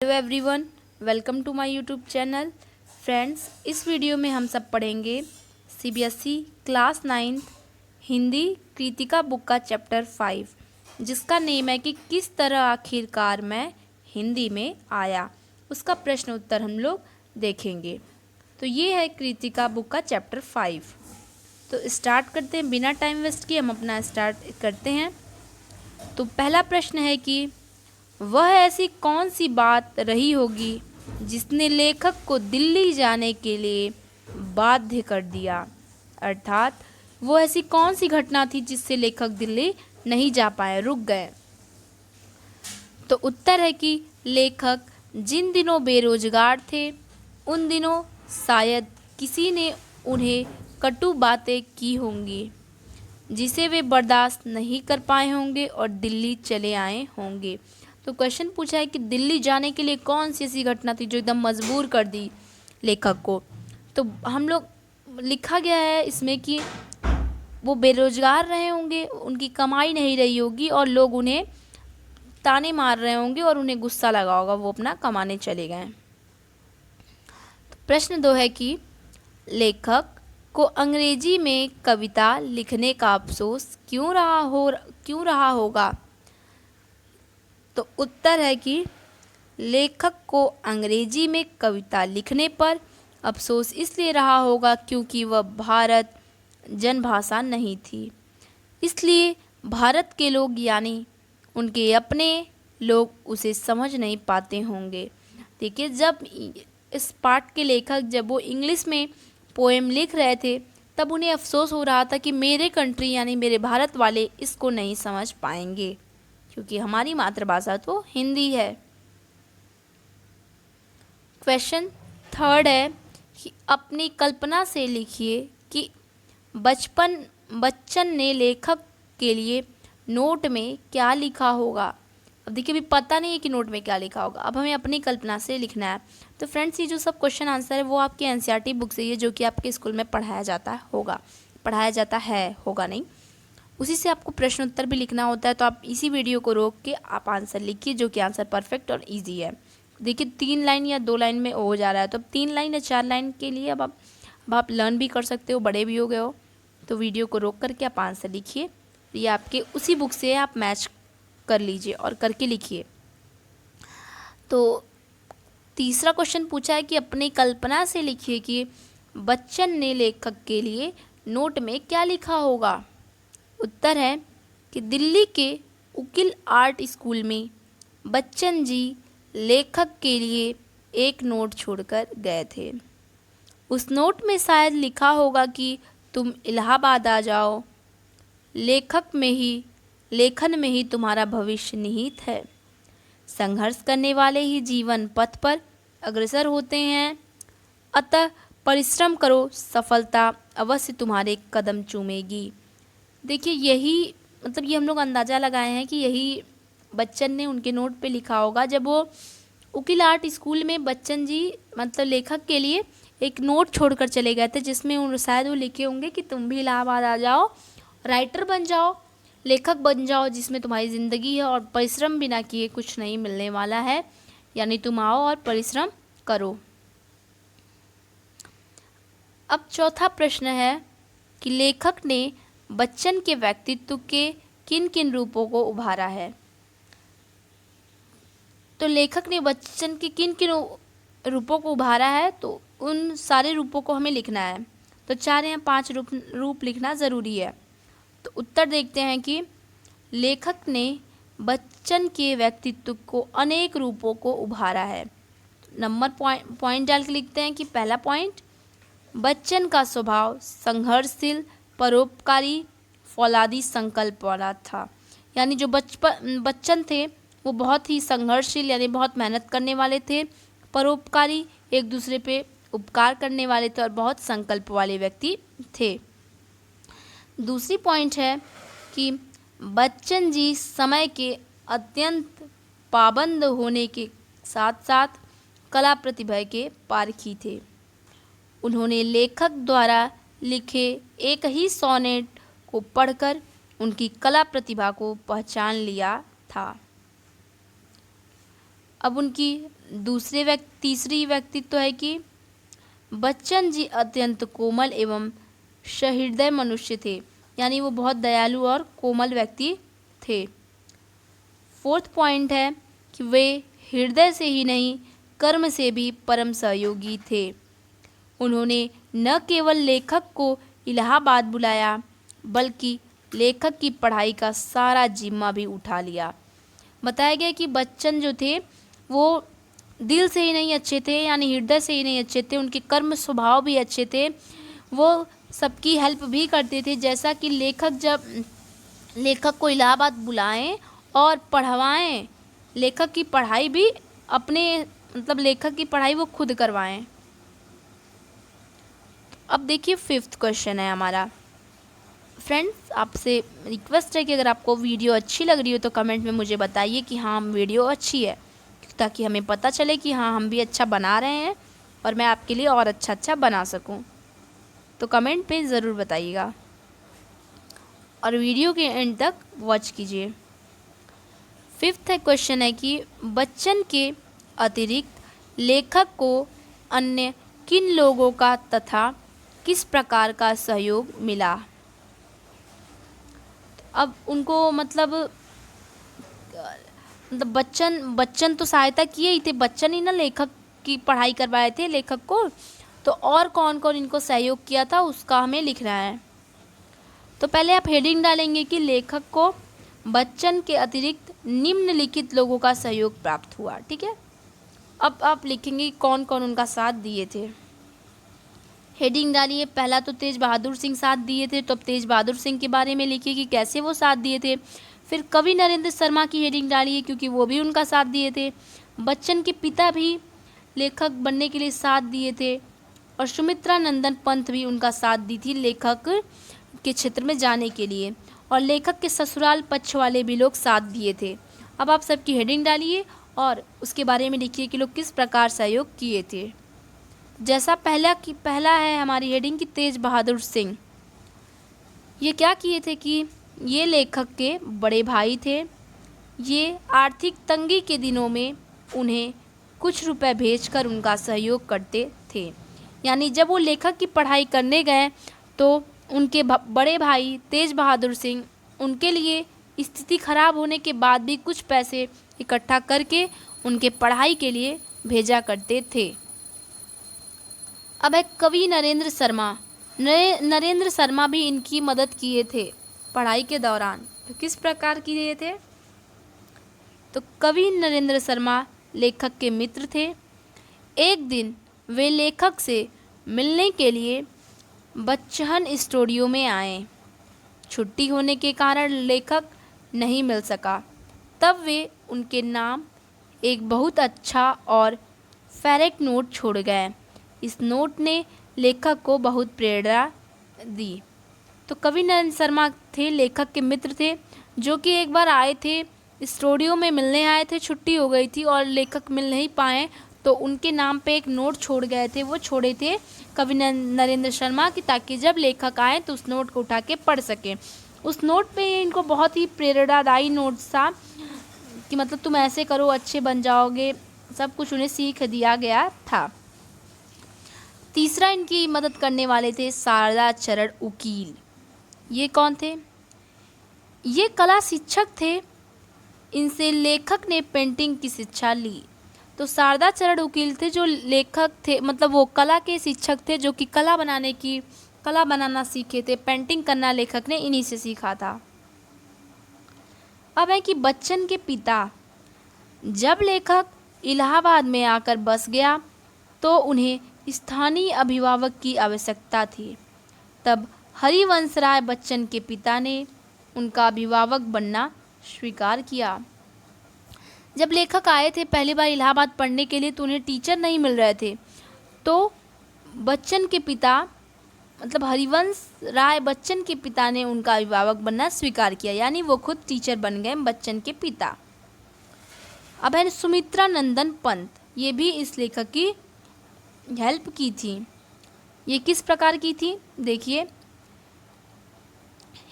Hello everyone, welcome to my YouTube channel. Friends, इस video में हम सब पढ़ेंगे CBSE class 9 Hindi Kritika book का चैप्टर 5, जिसका नेम है कि किस तरह आखिरकार मैं हिंदी में आया। उसका प्रश्न उत्तर हम लोग देखेंगे। तो ये है कृतिका बुक का चैप्टर 5। तो स्टार्ट करते हैं, बिना टाइम वेस्ट किए हम अपना स्टार्ट करते हैं। तो पहला प्रश्न है कि वह ऐसी कौन सी बात रही होगी जिसने लेखक को दिल्ली जाने के लिए बाध्य कर दिया। अर्थात वो ऐसी कौन सी घटना थी जिससे लेखक दिल्ली नहीं जा पाए, रुक गए। तो उत्तर है कि लेखक जिन दिनों बेरोजगार थे उन दिनों शायद किसी ने उन्हें कटु बातें की होंगी जिसे वे बर्दाश्त नहीं कर पाए होंगे और दिल्ली चले आए होंगे। तो क्वेश्चन पूछा है कि दिल्ली जाने के लिए कौन सी ऐसी घटना थी जो एकदम मजबूर कर दी लेखक को। तो हम लोग लिखा गया है इसमें कि वो बेरोजगार रहे होंगे, उनकी कमाई नहीं रही होगी और लोग उन्हें ताने मार रहे होंगे और उन्हें गुस्सा लगा होगा, वो अपना कमाने चले गए। तो प्रश्न 2 है कि लेखक को अंग्रेजी में कविता लिखने का अफसोस क्यों रहा होगा। तो उत्तर है कि लेखक को अंग्रेजी में कविता लिखने पर अफसोस इसलिए रहा होगा क्योंकि वह भारत जनभाषा नहीं थी। इसलिए भारत के लोग यानी उनके अपने लोग उसे समझ नहीं पाते होंगे। देखिए, जब इस पाठ के लेखक जब वो इंग्लिश में पोएम लिख रहे थे तब उन्हें अफसोस हो रहा था कि मेरे कंट्री यानी मेरे भारत वाले इसको नहीं समझ पाएंगे, क्योंकि हमारी मातृभाषा तो हिंदी है। क्वेश्चन 3 है कि अपनी कल्पना से लिखिए कि बच्चन ने लेखक के लिए नोट में क्या लिखा होगा। अब देखिए, अभी पता नहीं है कि नोट में क्या लिखा होगा, अब हमें अपनी कल्पना से लिखना है। तो फ्रेंड्स, ये जो सब क्वेश्चन आंसर है वो आपके एनसीईआरटी बुक से ही है, जो कि आपके स्कूल में पढ़ाया जाता है, होगा नहीं, उसी से आपको प्रश्न उत्तर भी लिखना होता है। तो आप इसी वीडियो को रोक के आप आंसर लिखिए, जो कि आंसर परफेक्ट और इजी है। देखिए, 3 लाइन या 2 लाइन में हो जा रहा है, तो अब 3 लाइन या 4 लाइन के लिए अब आप लर्न भी कर सकते हो, बड़े भी हो गए हो। तो वीडियो को रोक करके आप आंसर लिखिए, ये आपके उसी बुक से आप मैच कर लीजिए और करके लिखिए। तो तीसरा क्वेश्चन पूछा है कि अपनी कल्पना से लिखिए कि बच्चन ने लेखक के लिए नोट में क्या लिखा होगा। उत्तर है कि दिल्ली के उकिल आर्ट स्कूल में बच्चन जी लेखक के लिए एक नोट छोड़कर गए थे। उस नोट में शायद लिखा होगा कि तुम इलाहाबाद आ जाओ, लेखन में ही तुम्हारा भविष्य निहित है। संघर्ष करने वाले ही जीवन पथ पर अग्रसर होते हैं, अतः परिश्रम करो, सफलता अवश्य तुम्हारे कदम चूमेगी। देखिए, यही मतलब ये हम लोग अंदाज़ा लगाए हैं कि यही बच्चन ने उनके नोट पे लिखा होगा जब वो उकिल आर्ट स्कूल में बच्चन जी मतलब लेखक के लिए एक नोट छोड़कर चले गए थे, जिसमें शायद वो लिखे होंगे कि तुम भी इलाहाबाद आ जाओ, राइटर बन जाओ, लेखक बन जाओ, जिसमें तुम्हारी ज़िंदगी है और परिश्रम बिना किए कुछ नहीं मिलने वाला है, यानी तुम आओ और परिश्रम करो। अब चौथा प्रश्न है कि लेखक ने बच्चन के व्यक्तित्व के किन किन रूपों को उभारा है। तो लेखक ने बच्चन के किन किन रूपों को उभारा है, तो उन सारे रूपों को हमें लिखना है। तो 4 या 5 रूप लिखना ज़रूरी है। तो उत्तर देखते हैं कि लेखक ने बच्चन के व्यक्तित्व को अनेक रूपों को उभारा है। नंबर पॉइंट डाल के लिखते हैं कि पहला पॉइंट, बच्चन का स्वभाव संघर्षशील, परोपकारी, फौलादी संकल्प वाला था। यानी जो बच्चन थे वो बहुत ही संघर्षशील यानी बहुत मेहनत करने वाले थे, परोपकारी एक दूसरे पे उपकार करने वाले थे और बहुत संकल्प वाले व्यक्ति थे। दूसरी पॉइंट है कि बच्चन जी समय के अत्यंत पाबंद होने के साथ साथ कला प्रतिभा के पारखी थे। उन्होंने लेखक द्वारा लिखे एक ही सोनेट को पढ़कर उनकी कला प्रतिभा को पहचान लिया था। अब उनकी तीसरी व्यक्तित्व है कि बच्चन जी अत्यंत कोमल एवं सहृदय मनुष्य थे, यानी वो बहुत दयालु और कोमल व्यक्ति थे। फोर्थ पॉइंट है कि वे हृदय से ही नहीं कर्म से भी परम सहयोगी थे। उन्होंने न केवल लेखक को इलाहाबाद बुलाया बल्कि लेखक की पढ़ाई का सारा जिम्मा भी उठा लिया। बताया गया कि बच्चन जो थे वो दिल से ही नहीं अच्छे थे, यानी हृदय से ही नहीं अच्छे थे, उनके कर्म स्वभाव भी अच्छे थे। वो सबकी हेल्प भी करते थे, जैसा कि लेखक को इलाहाबाद बुलाएं और पढ़वाएं, लेखक की पढ़ाई भी लेखक की पढ़ाई वो खुद करवाएं। अब देखिए फिफ्थ क्वेश्चन है हमारा। फ्रेंड्स, आपसे रिक्वेस्ट है कि अगर आपको वीडियो अच्छी लग रही हो तो कमेंट में मुझे बताइए कि हाँ वीडियो अच्छी है, ताकि हमें पता चले कि हाँ हम भी अच्छा बना रहे हैं और मैं आपके लिए और अच्छा बना सकूं। तो कमेंट पे ज़रूर बताइएगा और वीडियो के एंड तक वॉच कीजिए। फिफ्थ क्वेश्चन है कि बच्चन के अतिरिक्त लेखक को अन्य किन लोगों का तथा किस प्रकार का सहयोग मिला। अब उनको बच्चन तो सहायता किए ही थे, बच्चन ही ना लेखक की पढ़ाई करवाए थे लेखक को, तो और कौन कौन इनको सहयोग किया था उसका हमें लिखना है। तो पहले आप हेडिंग डालेंगे कि लेखक को बच्चन के अतिरिक्त निम्नलिखित लोगों का सहयोग प्राप्त हुआ। ठीक है, अब आप लिखेंगे कौन कौन उनका साथ दिए थे। हेडिंग डालिए, पहला तो तेज बहादुर सिंह साथ दिए थे, तो अब तेज बहादुर सिंह के बारे में लिखिए कि कैसे वो साथ दिए थे। फिर कवि नरेंद्र शर्मा की हेडिंग डालिए क्योंकि वो भी उनका साथ दिए थे। बच्चन के पिता भी लेखक बनने के लिए साथ दिए थे और सुमित्रा नंदन पंत भी उनका साथ दी थी लेखक के क्षेत्र में जाने के लिए, और लेखक के ससुराल पक्ष वाले भी लोग साथ दिए थे। अब आप सबकी हेडिंग डालिए और उसके बारे में लिखिए कि लोग किस प्रकार सहयोग किए थे। जैसा पहला है हमारी हेडिंग कि तेज बहादुर सिंह, ये क्या किए थे कि ये लेखक के बड़े भाई थे। ये आर्थिक तंगी के दिनों में उन्हें कुछ रुपए भेजकर उनका सहयोग करते थे, यानी जब वो लेखक की पढ़ाई करने गए तो उनके बड़े भाई तेज बहादुर सिंह उनके लिए स्थिति खराब होने के बाद भी कुछ पैसे इकट्ठा करके उनके पढ़ाई के लिए भेजा करते थे। अब है कवि नरेंद्र शर्मा। नरेंद्र शर्मा भी इनकी मदद किए थे पढ़ाई के दौरान। तो किस प्रकार किए थे? तो कवि नरेंद्र शर्मा लेखक के मित्र थे। एक दिन वे लेखक से मिलने के लिए बच्चन स्टूडियो में आए। छुट्टी होने के कारण लेखक नहीं मिल सका। तब वे उनके नाम एक बहुत अच्छा और फेरेक नोट छोड़ गए। इस नोट ने लेखक को बहुत प्रेरणा दी। तो कवि नरेंद्र शर्मा थे, लेखक के मित्र थे, जो कि एक बार आए थे, स्टूडियो में मिलने आए थे, छुट्टी हो गई थी और लेखक मिल नहीं पाए, तो उनके नाम पे एक नोट छोड़ गए थे। वो छोड़े थे कवि नरेंद्र शर्मा की, ताकि जब लेखक आए तो उस नोट को उठा के पढ़ सकें। उस नोट पे इनको बहुत ही प्रेरणादायी नोट था कि मतलब तुम ऐसे करो अच्छे बन जाओगे, सब कुछ उन्हें सीख दिया गया था। तीसरा इनकी मदद करने वाले थे शारदा चरण उकील। ये कौन थे? ये कला शिक्षक थे। इनसे लेखक ने पेंटिंग की शिक्षा ली। तो शारदा चरण उकील थे जो लेखक थे, मतलब वो कला के शिक्षक थे, जो कि कला बनाना सीखे थे। पेंटिंग करना लेखक ने इन्हीं से सीखा था। अब है कि बच्चन के पिता, जब लेखक इलाहाबाद में आकर बस गया तो उन्हें स्थानीय अभिभावक की आवश्यकता थी। तब हरिवंश राय बच्चन के पिता ने उनका अभिभावक बनना स्वीकार किया। जब लेखक आए थे पहली बार इलाहाबाद पढ़ने के लिए तो उन्हें टीचर नहीं मिल रहे थे, तो बच्चन के पिता मतलब हरिवंश राय बच्चन के पिता ने उनका अभिभावक बनना स्वीकार किया, यानी वो खुद टीचर बन गए बच्चन के पिता। अब है सुमित्रा नंदन पंत, ये भी इस लेखक की हेल्प की थी। ये किस प्रकार की थी? देखिए,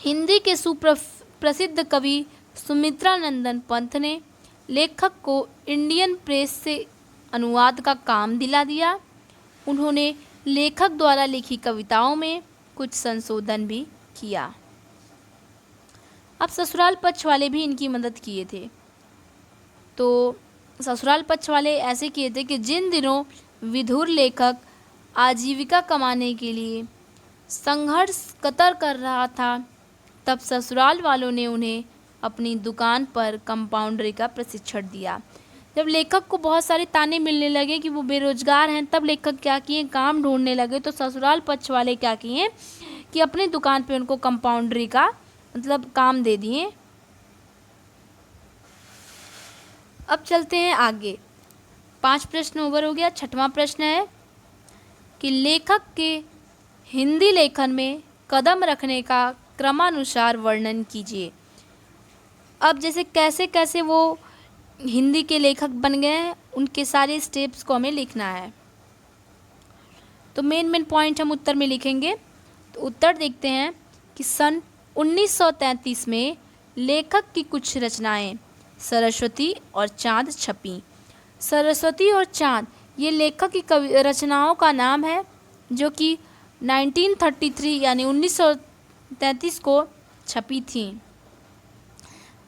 हिंदी के सुप्रसिद्ध कवि सुमित्रा नंदन पंत ने लेखक को इंडियन प्रेस से अनुवाद का काम दिला दिया। उन्होंने लेखक द्वारा लिखी कविताओं में कुछ संशोधन भी किया। अब ससुराल पक्ष वाले भी इनकी मदद किए थे। तो ससुराल पक्ष वाले ऐसे किए थे कि जिन दिनों विधुर लेखक आजीविका कमाने के लिए संघर्ष कतर कर रहा था, तब ससुराल वालों ने उन्हें अपनी दुकान पर कंपाउंडरी का प्रशिक्षण दिया। जब लेखक को बहुत सारे ताने मिलने लगे कि वो बेरोजगार हैं, तब लेखक क्या किए, काम ढूंढने लगे। तो ससुराल पक्ष वाले क्या किए कि अपनी दुकान पे उनको कंपाउंडरी का मतलब काम दे दिए। अब चलते हैं आगे। 5 प्रश्न ओवर हो गया। 6वां प्रश्न है कि लेखक के हिंदी लेखन में कदम रखने का क्रमानुसार वर्णन कीजिए। अब जैसे कैसे कैसे वो हिंदी के लेखक बन गए हैं, उनके सारे स्टेप्स को हमें लिखना है। तो मेन पॉइंट हम उत्तर में लिखेंगे। तो उत्तर देखते हैं कि सन 1933 में लेखक की कुछ रचनाएं सरस्वती और चाँद छपी। सरस्वती और चाँद ये लेखक की रचनाओं का नाम है, जो कि 1933 यानी 1933 को छपी थी।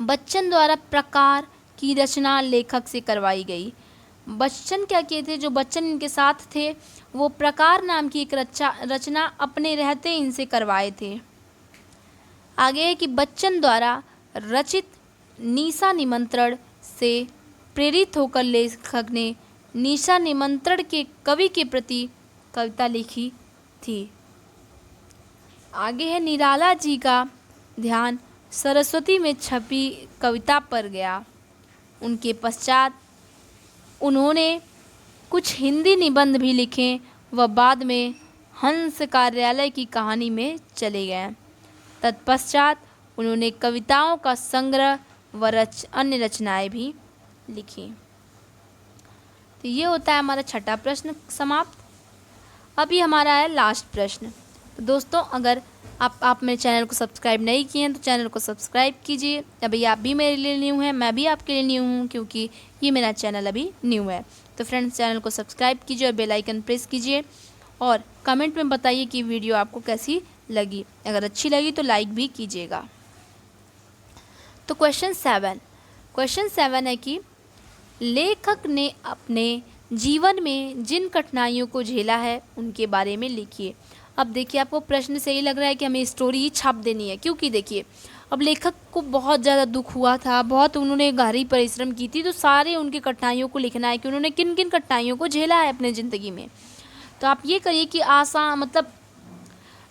बच्चन द्वारा प्रकार की रचना लेखक से करवाई गई। बच्चन क्या किए थे, जो बच्चन इनके साथ थे, वो प्रकार नाम की एक रचना अपने रहते इनसे करवाए थे। आगे है कि बच्चन द्वारा रचित निशा निमंत्रण से प्रेरित होकर लेखक ने निशा निमंत्रण के कवि के प्रति कविता लिखी थी। आगे है निराला जी का ध्यान सरस्वती में छपी कविता पर गया। उनके पश्चात उन्होंने कुछ हिंदी निबंध भी लिखे व बाद में हंस कार्यालय की कहानी में चले गए। तत्पश्चात उन्होंने कविताओं का संग्रह व अन्य रचनाएं भी लिखी। तो ये होता है हमारा 6ठा प्रश्न समाप्त। अभी हमारा है लास्ट प्रश्न। तो दोस्तों, अगर आप मेरे चैनल को सब्सक्राइब नहीं किए हैं तो चैनल को सब्सक्राइब कीजिए। अभी आप भी मेरे लिए न्यू हैं, मैं भी आपके लिए न्यू हूँ, क्योंकि ये मेरा चैनल अभी न्यू है। तो फ्रेंड्स, चैनल को सब्सक्राइब कीजिए और बेल आइकन प्रेस कीजिए और कमेंट में बताइए कि वीडियो आपको कैसी लगी। अगर अच्छी लगी तो लाइक भी कीजिएगा। तो क्वेश्चन 7 है कि लेखक ने अपने जीवन में जिन कठिनाइयों को झेला है उनके बारे में लिखिए। अब देखिए, आपको प्रश्न से ही लग रहा है कि हमें स्टोरी ही छाप देनी है, क्योंकि देखिए अब लेखक को बहुत ज़्यादा दुख हुआ था, बहुत उन्होंने गहरी परिश्रम की थी, तो सारे उनकी कठिनाइयों को लिखना है कि उन्होंने किन किन कठिनाइयों को झेला है अपने ज़िंदगी में। तो आप ये करिए कि आसान मतलब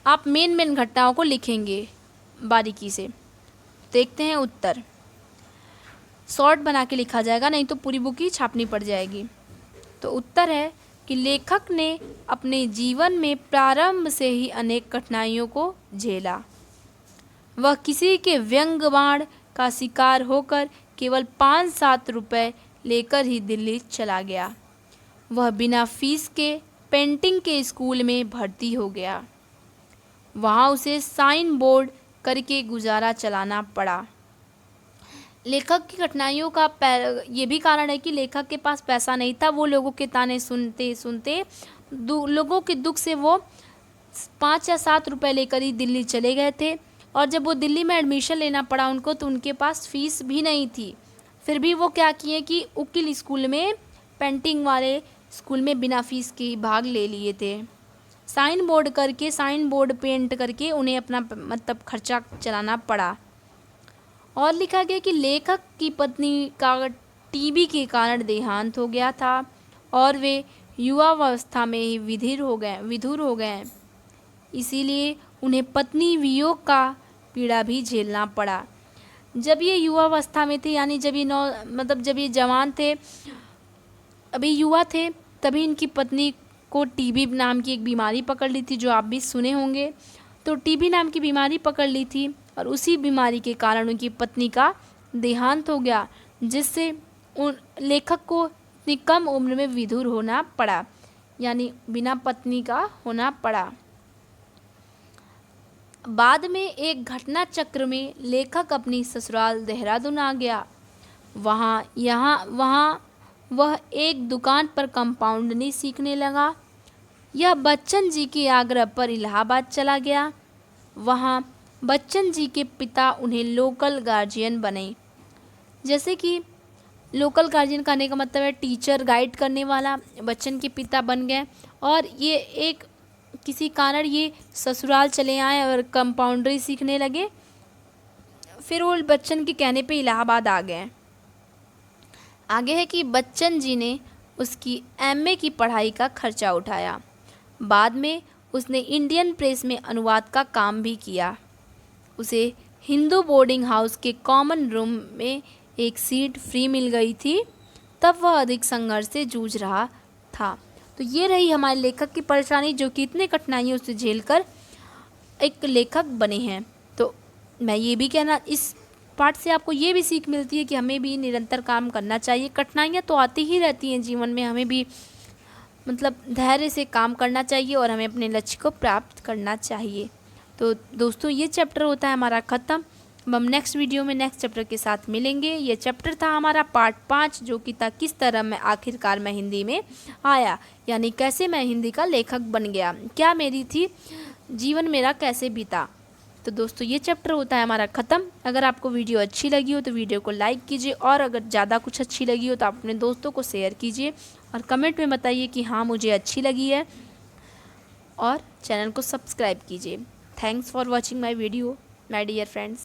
आप मेन घटनाओं को लिखेंगे बारीकी से। देखते हैं उत्तर। शॉर्ट बना के लिखा जाएगा, नहीं तो पूरी बुक ही छापनी पड़ जाएगी। तो उत्तर है कि लेखक ने अपने जीवन में प्रारंभ से ही अनेक कठिनाइयों को झेला। वह किसी के व्यंग बाण का शिकार होकर केवल 5-7 रुपये लेकर ही दिल्ली चला गया। वह बिना फीस के पेंटिंग के स्कूल में भर्ती हो गया। वहाँ उसे साइन बोर्ड करके गुजारा चलाना पड़ा। लेखक की कठिनाइयों का ये भी कारण है कि लेखक के पास पैसा नहीं था। वो लोगों के ताने सुनते सुनते लोगों के दुख से वो 5 या 7 रुपये लेकर ही दिल्ली चले गए थे। और जब वो दिल्ली में एडमिशन लेना पड़ा उनको, तो उनके पास फ़ीस भी नहीं थी। फिर भी वो क्या किए कि उकील स्कूल में, पेंटिंग वाले स्कूल में बिना फीस के भाग ले लिए थे। साइन बोर्ड पेंट करके उन्हें अपना मतलब खर्चा चलाना पड़ा। और लिखा गया कि लेखक की पत्नी का टीबी के कारण देहांत हो गया था और वे युवावस्था में ही विधुर हो गए। इसीलिए उन्हें पत्नी वियोग का पीड़ा भी झेलना पड़ा। जब ये युवावस्था में थे, यानी जब ये जवान थे, अभी युवा थे, तभी इनकी पत्नी को टीबी नाम की एक बीमारी पकड़ ली थी, जो आप भी सुने होंगे। तो टीबी नाम की बीमारी पकड़ ली थी और उसी बीमारी के कारण उनकी पत्नी का देहांत हो गया, जिससे उन लेखक को इतनी कम उम्र में विधुर होना पड़ा, यानी बिना पत्नी का होना पड़ा। बाद में एक घटना चक्र में लेखक अपनी ससुराल देहरादून आ गया। वहाँ वह एक दुकान पर कंपाउंडरी सीखने लगा। यह बच्चन जी के आग्रह पर इलाहाबाद चला गया। वहाँ बच्चन जी के पिता उन्हें लोकल गार्जियन बने। जैसे कि लोकल गार्जियन कहने का मतलब है टीचर, गाइड करने वाला। बच्चन के पिता बन गए और ये एक किसी कारण ये ससुराल चले आए और कंपाउंडरी सीखने लगे। फिर वो बच्चन के कहने पे इलाहाबाद आ गए। आगे है कि बच्चन जी ने उसकी एमए की पढ़ाई का खर्चा उठाया। बाद में उसने इंडियन प्रेस में अनुवाद का काम भी किया। उसे हिंदू बोर्डिंग हाउस के कॉमन रूम में एक सीट फ्री मिल गई थी। तब वह अधिक संघर्ष से जूझ रहा था। तो ये रही हमारे लेखक की परेशानी, जो कि इतने कठिनाइयों से झेलकर एक लेखक बने हैं। तो मैं ये भी कहना, इस पाठ से आपको ये भी सीख मिलती है कि हमें भी निरंतर काम करना चाहिए। कठिनाइयाँ तो आती ही रहती हैं जीवन में, हमें भी मतलब धैर्य से काम करना चाहिए और हमें अपने लक्ष्य को प्राप्त करना चाहिए। तो दोस्तों, ये चैप्टर होता है हमारा ख़त्म। अब हम नेक्स्ट वीडियो में नेक्स्ट चैप्टर के साथ मिलेंगे। ये चैप्टर था हमारा पार्ट 5, जो कि था किस तरह मैं आखिरकार मैं हिंदी में आया, यानी कैसे मैं हिंदी का लेखक बन गया, क्या मेरी थी जीवन मेरा कैसे बीता। तो दोस्तों, ये चैप्टर होता है हमारा ख़त्म। अगर आपको वीडियो अच्छी लगी हो तो वीडियो को लाइक कीजिए, और अगर ज़्यादा कुछ अच्छी लगी हो तो आप अपने दोस्तों को शेयर कीजिए और कमेंट में बताइए कि हाँ मुझे अच्छी लगी है, और चैनल को सब्सक्राइब कीजिए। Thanks for watching my video my dear friends.